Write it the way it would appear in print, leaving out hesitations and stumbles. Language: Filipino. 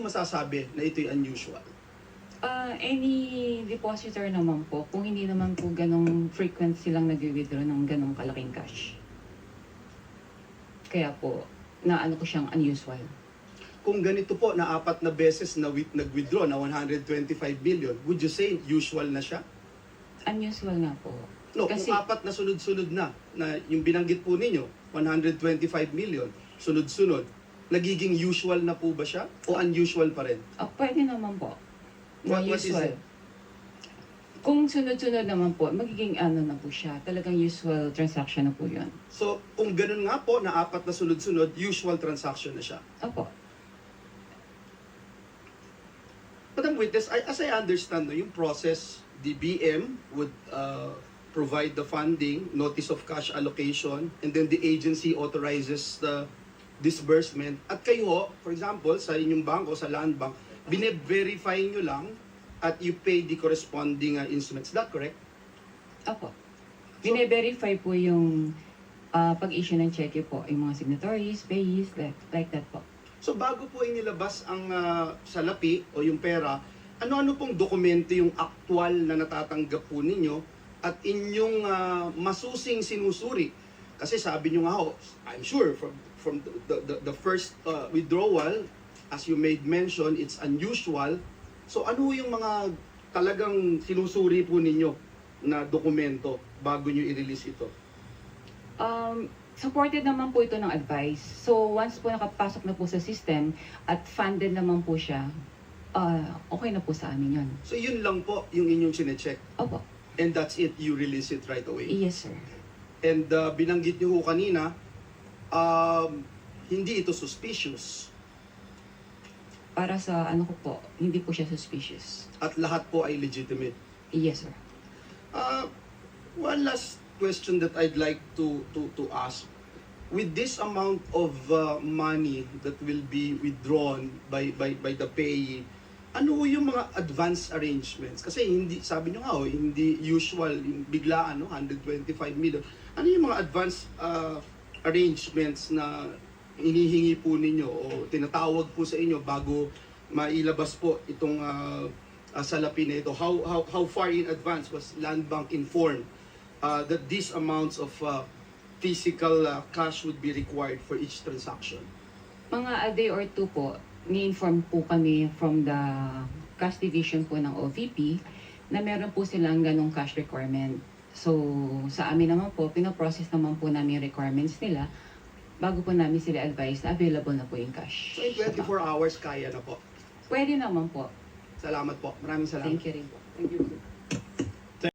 nyo masasabi na ito'y unusual? Any depositor naman po, kung hindi naman po ganong frequent silang nag-withdraw ng ganong kalaking cash. Kaya po, naano ko siyang unusual. Kung ganito po na 4 na beses na nag-withdraw na 125 billion, would you say usual na siya? Unusual nga po. No, Kasi, kung 4 na sunod-sunod na yung binanggit po ninyo, 125 million, sunod-sunod, nagiging usual na po ba siya? O unusual pa rin? pwede naman po. What is Usual. it? Kung sunod-sunod naman po, magiging ano na po siya. Talagang usual transaction na po yun. So, kung ganun nga po na 4 na sunod-sunod, usual transaction na siya. Opo. Madam Witness, as I understand, no, yung process, the BM would provide the funding, notice of cash allocation, and then the agency authorizes the disbursement. At kayo, for example, sa inyong bangko, sa Land Bank, bine-verify nyo lang at you pay the corresponding instruments. Is that correct? Opo. Bine-verify po yung pag-issue ng cheque po, yung mga signatories, payees, like that po. So bago po inilabas ang salapi o yung pera, ano-ano pong dokumento yung aktual na natatanggap po ninyo at inyong masusing sinusuri? Kasi sabi nyo nga ho, I'm sure from the first withdrawal, as you made mention, it's unusual. So ano yung mga talagang sinusuri po ninyo na dokumento bago nyo i-release ito? Supported naman po ito ng advice. So once po nakapasok na po sa system at funded naman po siya, okay na po sa amin yun. So yun lang po yung inyong sinecheck. Opo. And that's it, you release it right away. Yes, sir. And binanggit niyo ho kanina, hindi ito suspicious. Para sa ano ko po, hindi po siya suspicious. At lahat po ay legitimate. Yes, sir. One last question that I'd like to ask. With this amount of money that will be withdrawn by the payee, ano yung mga advance arrangements? Kasi hindi, sabi nyo nga, hindi usual, yung biglaan, 125 million. Ano yung mga advance arrangements na inihingi po ninyo o tinatawag po sa inyo bago mailabas po itong salapi na ito? How far in advance was Land Bank informed that these amounts of physical cash would be required for each transaction? Mga a day or two po, ni-inform po kami from the cash division po ng OVP na meron po silang ganong cash requirement. So, sa amin naman po, pinoprocess naman po namin yung requirements nila bago po namin sila advise na available na po yung cash. So in 24 hours, kaya na po. Pwede naman po. Salamat po. Maraming salamat. Thank you rin po. Thank you.